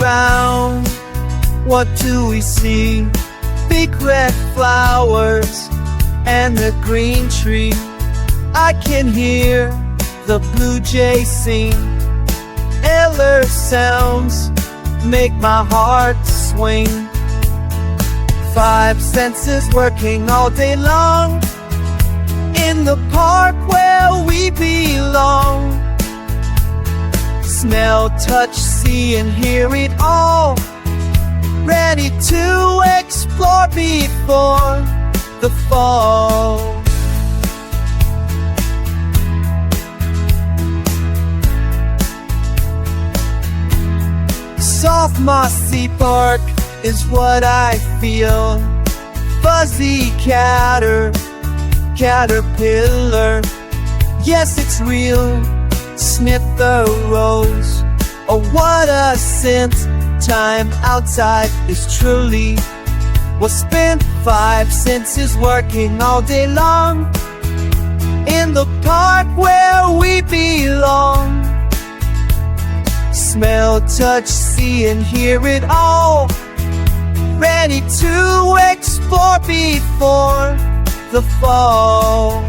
around, what do we see? Big red flowers and the green tree. I can hear the blue jay sing. Eller sounds make my heart swing. Five senses working all day long, in the park where we belong. Smell, touch, see and hear it all, ready to explore before the fall. Soft mossy bark is what I feel. Fuzzy caterpillar, yes it's real. Sniff the rose, oh what a scent. Time outside is truly well spent. Five senses working all day long, in the park where we belong. Smell, touch, see and hear it all, ready to explore before the fall.